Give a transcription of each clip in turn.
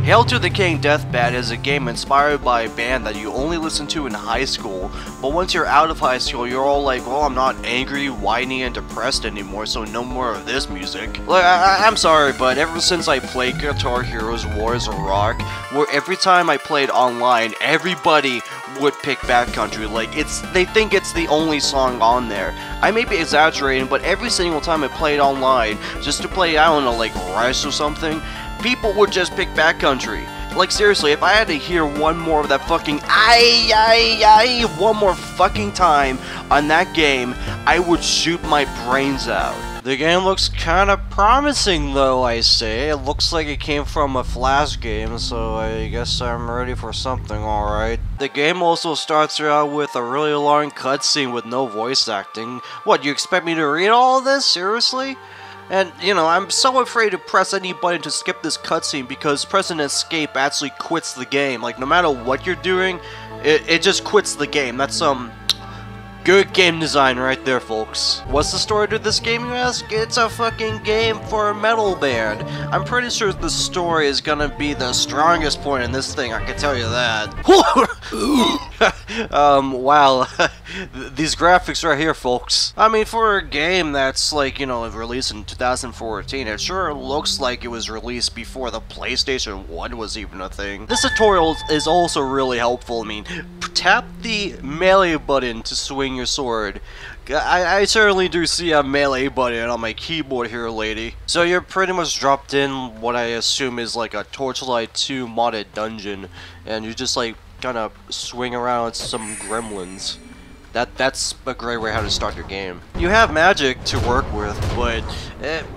Hail to the King Deathbat is a game inspired by a band that you only listen to in high school, but once you're out of high school, you're all like, well, I'm not angry, whiny, and depressed anymore, so no more of this music. Like, I'm sorry, but ever since I played Guitar Hero's Wars of Rock, where every time I played online, everybody would pick Backcountry. Like, they think it's the only song on there. I may be exaggerating, but every single time I played online, just to play, I don't know, like Rice or something, people would just pick Backcountry. Like, seriously, if I had to hear one more of that fucking one more fucking time on that game, I would shoot my brains out. The game looks kinda promising though, I say. It looks like it came from a Flash game, so I guess I'm ready for something, alright. The game also starts out with a really long cutscene with no voice acting. What, you expect me to read all of this? Seriously? And, you know, I'm so afraid to press any button to skip this cutscene because pressing escape actually quits the game. Like, no matter what you're doing, it just quits the game. That's, good game design right there, folks. What's the story to this game, you ask? It's a fucking game for a metal band. I'm pretty sure the story is gonna be the strongest point in this thing, I can tell you that. Wow. These graphics right here, folks. I mean, for a game that's, like, you know, released in 2014, it sure looks like it was released before the PlayStation 1 was even a thing. This tutorial is also really helpful. I mean, tap the melee button to swing your sword. I certainly do see a melee button on my keyboard here, lady. So you're pretty much dropped in what I assume is like a Torchlight 2 modded dungeon, and you just like kind of swing around some gremlins. That's a great way how to start your game. You have magic to work with, but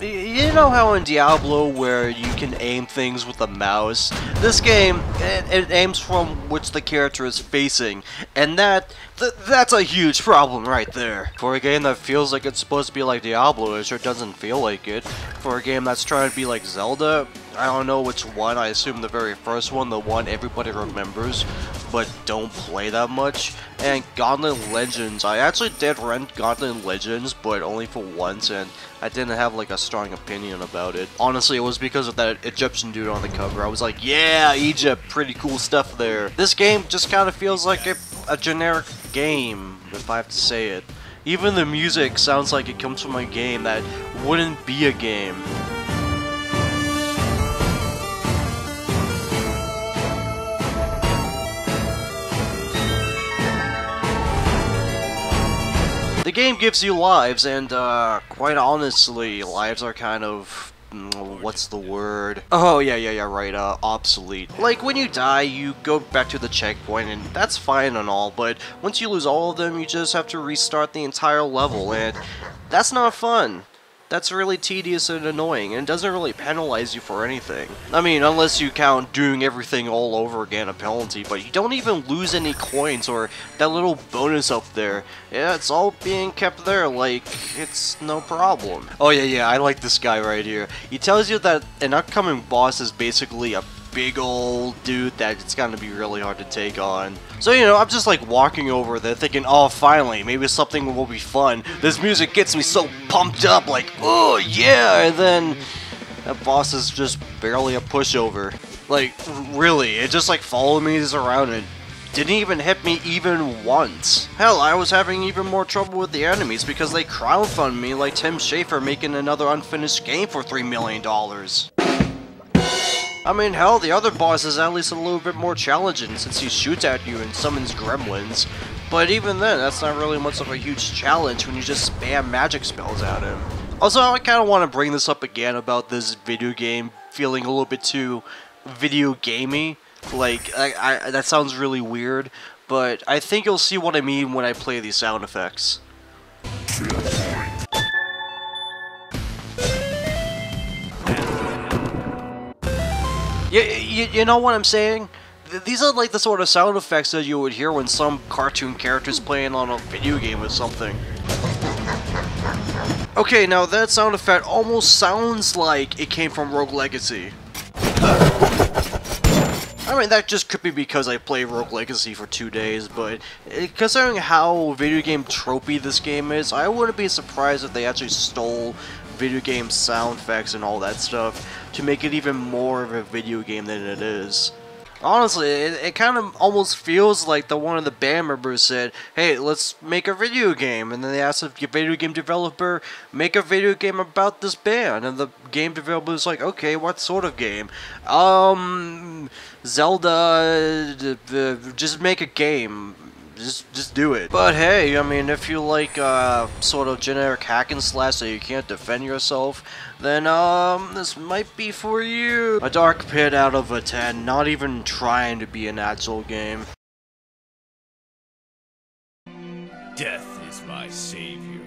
you know how in Diablo where you can aim things with a mouse? This game, it aims from which the character is facing, and that's a huge problem right there. For a game that feels like it's supposed to be like Diablo, it sure doesn't feel like it. For a game that's trying to be like Zelda, I don't know which one. I assume the very first one, the one everybody remembers, but don't play that much. And Gauntlet Legends, I actually did rent Gauntlet Legends, but only for once, and I didn't have like a strong opinion about it. Honestly, it was because of that Egyptian dude on the cover. I was like, yeah, Egypt, pretty cool stuff there. This game just kind of feels like a generic game, if I have to say it. Even the music sounds like it comes from a game that wouldn't be a game. The game gives you lives, and quite honestly, lives are kind of, what's the word? Oh, yeah, right, obsolete. Like, when you die, you go back to the checkpoint, and that's fine and all, but once you lose all of them, you just have to restart the entire level, and that's not fun. That's really tedious and annoying, and it doesn't really penalize you for anything. I mean, unless you count doing everything all over again a penalty, but you don't even lose any coins or that little bonus up there. Yeah, it's all being kept there like it's no problem. Oh yeah, I like this guy right here. He tells you that an upcoming boss is basically a big old dude that it's gonna be really hard to take on. So, you know, I'm just like walking over there thinking, oh, finally, maybe something will be fun. This music gets me so pumped up, like, oh yeah, and then that boss is just barely a pushover. Like, really, it just like followed me around and didn't even hit me even once. Hell, I was having even more trouble with the enemies because they crowdfunded me like Tim Schafer making another unfinished game for $3 million. I mean, hell, the other boss is at least a little bit more challenging since he shoots at you and summons gremlins. But even then, that's not really much of a huge challenge when you just spam magic spells at him. Also, I kind of want to bring this up again about this video game feeling a little bit too video gamey. Like, that sounds really weird, but I think you'll see what I mean when I play these sound effects. You know what I'm saying? These are like the sort of sound effects that you would hear when some cartoon character's playing on a video game or something. Okay, now that sound effect almost sounds like it came from Rogue Legacy. I mean, that just could be because I played Rogue Legacy for 2 days, but considering how video game tropey this game is, I wouldn't be surprised if they actually stole video game sound effects and all that stuff to make it even more of a video game than it is. Honestly, it kind of almost feels like one of the band members said, hey, let's make a video game, and then they asked the video game developer, make a video game about this band, and the game developer was like, okay, what sort of game? Zelda, just make a game. Just do it. But hey, I mean, if you like sort of generic hack and slash that you can't defend yourself, then this might be for you. A Dark Pit out of a 10, not even trying to be an actual game. Death is my savior.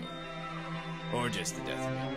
Or just the death of me.